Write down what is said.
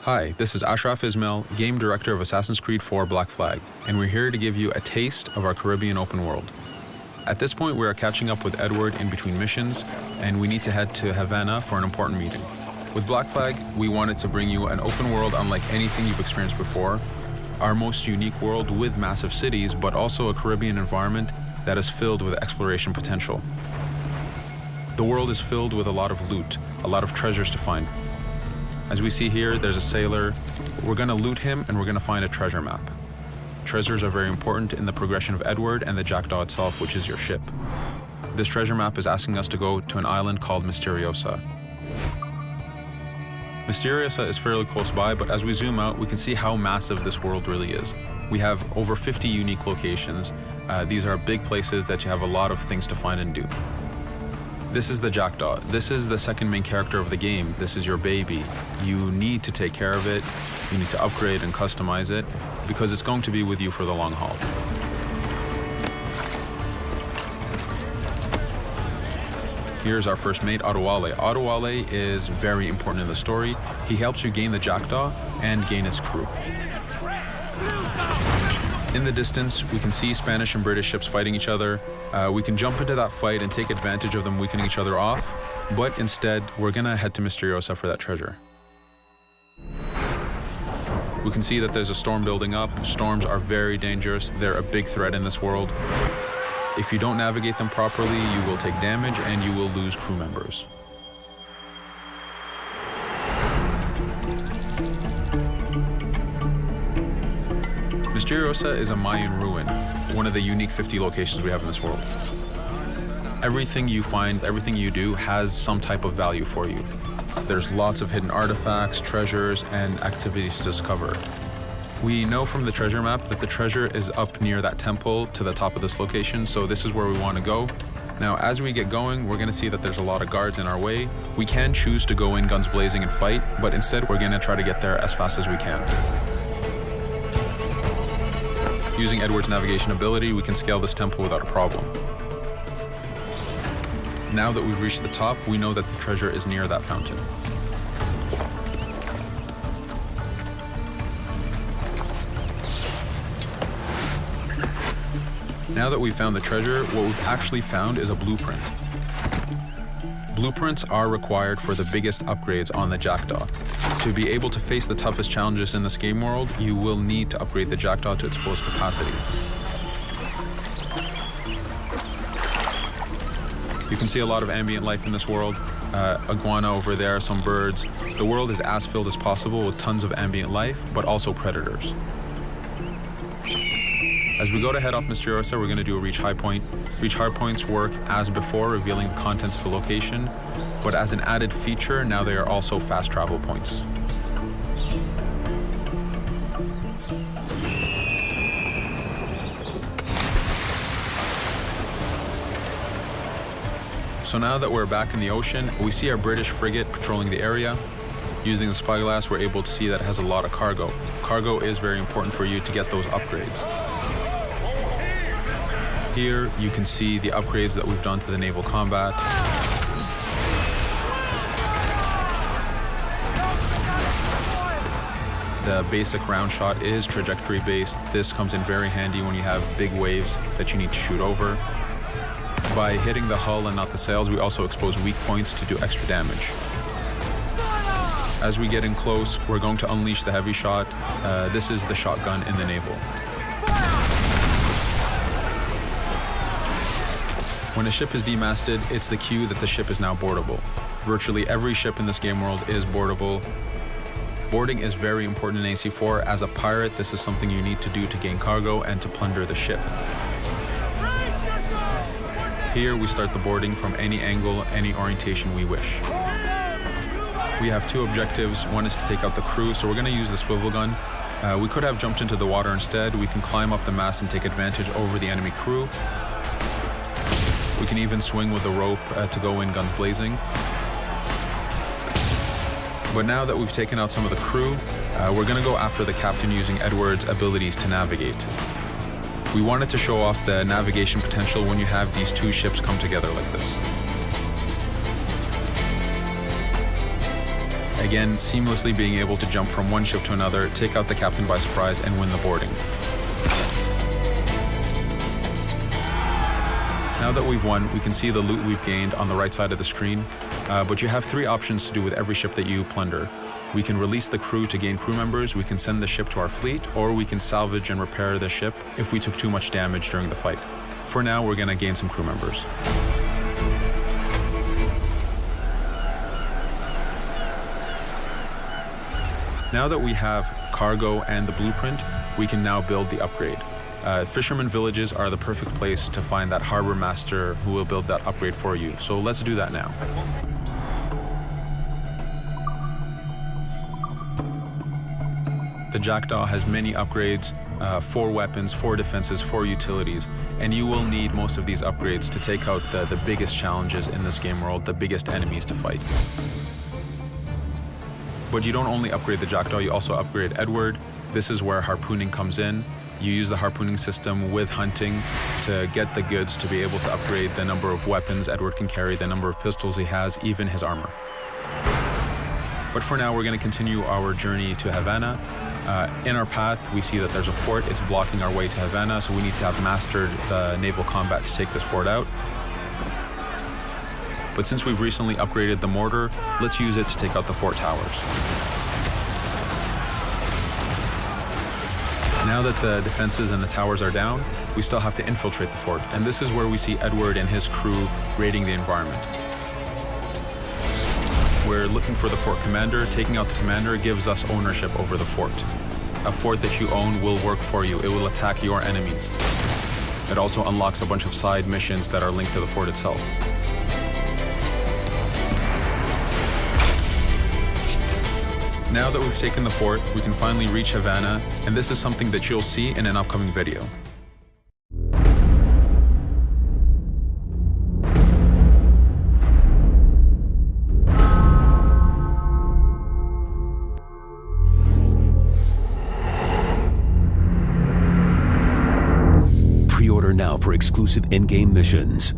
Hi, this is Ashraf Ismail, Game Director of Assassin's Creed 4 Black Flag, and we're here to give you a taste of our Caribbean open world. At this point, we are catching up with Edward in between missions, and we need to head to Havana for an important meeting. With Black Flag, we wanted to bring you an open world unlike anything you've experienced before, our most unique world with massive cities, but also a Caribbean environment that is filled with exploration potential. The world is filled with a lot of loot, a lot of treasures to find. As we see here, there's a sailor. We're gonna loot him and we're gonna find a treasure map. Treasures are very important in the progression of Edward and the Jackdaw itself, which is your ship. This treasure map is asking us to go to an island called Mysteriosa. Mysteriosa is fairly close by, but as we zoom out, we can see how massive this world really is. We have over 50 unique locations. These are big places that you have a lot of things to find and do. This is the Jackdaw. This is the second main character of the game. This is your baby. You need to take care of it. You need to upgrade and customize it because it's going to be with you for the long haul. Here's our first mate, Adewale. Adewale is very important in the story. He helps you gain the Jackdaw and gain its crew. In the distance, we can see Spanish and British ships fighting each other. We can jump into that fight and take advantage of them weakening each other off, but instead, we're gonna head to Mysteriosa for that treasure. We can see that there's a storm building up. Storms are very dangerous. They're a big threat in this world. If you don't navigate them properly, you will take damage and you will lose crew members. Mysteriosa is a Mayan ruin, one of the unique 50 locations we have in this world. Everything you find, everything you do has some type of value for you. There's lots of hidden artifacts, treasures, and activities to discover. We know from the treasure map that the treasure is up near that temple to the top of this location, so this is where we want to go. Now, as we get going, we're going to see that there's a lot of guards in our way. We can choose to go in guns blazing and fight, but instead we're going to try to get there as fast as we can. Using Edward's navigation ability, we can scale this temple without a problem. Now that we've reached the top, we know that the treasure is near that fountain. Now that we've found the treasure, what we've actually found is a blueprint. Blueprints are required for the biggest upgrades on the Jackdaw. To be able to face the toughest challenges in this game world, you will need to upgrade the Jackdaw to its fullest capacities. You can see a lot of ambient life in this world. Iguana over there, some birds. The world is as filled as possible with tons of ambient life, but also predators. As we go to head off Mysteriosa, we're going to do a reach high point. Reach high points work as before, revealing the contents of a location, but as an added feature, now they are also fast travel points. So now that we're back in the ocean, we see our British frigate patrolling the area. Using the spyglass, we're able to see that it has a lot of cargo. Cargo is very important for you to get those upgrades. Here, you can see the upgrades that we've done to the naval combat. The basic round shot is trajectory based. This comes in very handy when you have big waves that you need to shoot over. By hitting the hull and not the sails, we also expose weak points to do extra damage. As we get in close, we're going to unleash the heavy shot. This is the shotgun in the naval. When a ship is demasted, it's the cue that the ship is now boardable. Virtually every ship in this game world is boardable. Boarding is very important in AC4. As a pirate, this is something you need to do to gain cargo and to plunder the ship. Here, we start the boarding from any angle, any orientation we wish. We have two objectives. One is to take out the crew, so we're going to use the swivel gun. We could have jumped into the water instead. We can climb up the mast and take advantage over the enemy crew. We can even swing with the rope to go in guns blazing. But now that we've taken out some of the crew, we're going to go after the captain using Edward's abilities to navigate. We wanted to show off the navigation potential when you have these two ships come together like this. Again, seamlessly being able to jump from one ship to another, take out the captain by surprise, and win the boarding. Now that we've won, we can see the loot we've gained on the right side of the screen, but you have 3 options to do with every ship that you plunder. We can release the crew to gain crew members, we can send the ship to our fleet, or we can salvage and repair the ship if we took too much damage during the fight. For now, we're going to gain some crew members. Now that we have cargo and the blueprint, we can now build the upgrade. Fisherman villages are the perfect place to find that harbor master who will build that upgrade for you. So let's do that now. The Jackdaw has many upgrades, 4 weapons, 4 defenses, 4 utilities, and you will need most of these upgrades to take out the biggest challenges in this game world, the biggest enemies to fight. But you don't only upgrade the Jackdaw, you also upgrade Edward. This is where harpooning comes in. You use the harpooning system with hunting to get the goods to be able to upgrade the number of weapons Edward can carry, the number of pistols he has, even his armor. But for now, we're going to continue our journey to Havana. In our path, we see that there's a fort. It's blocking our way to Havana, so we need to have mastered the naval combat to take this fort out. But since we've recently upgraded the mortar, let's use it to take out the fort towers. Now that the defenses and the towers are down, we still have to infiltrate the fort, and this is where we see Edward and his crew raiding the environment. We're looking for the fort commander. Taking out the commander gives us ownership over the fort. A fort that you own will work for you. It will attack your enemies. It also unlocks a bunch of side missions that are linked to the fort itself. Now that we've taken the fort, we can finally reach Havana, and this is something that you'll see in an upcoming video. Pre-order now for exclusive in-game missions.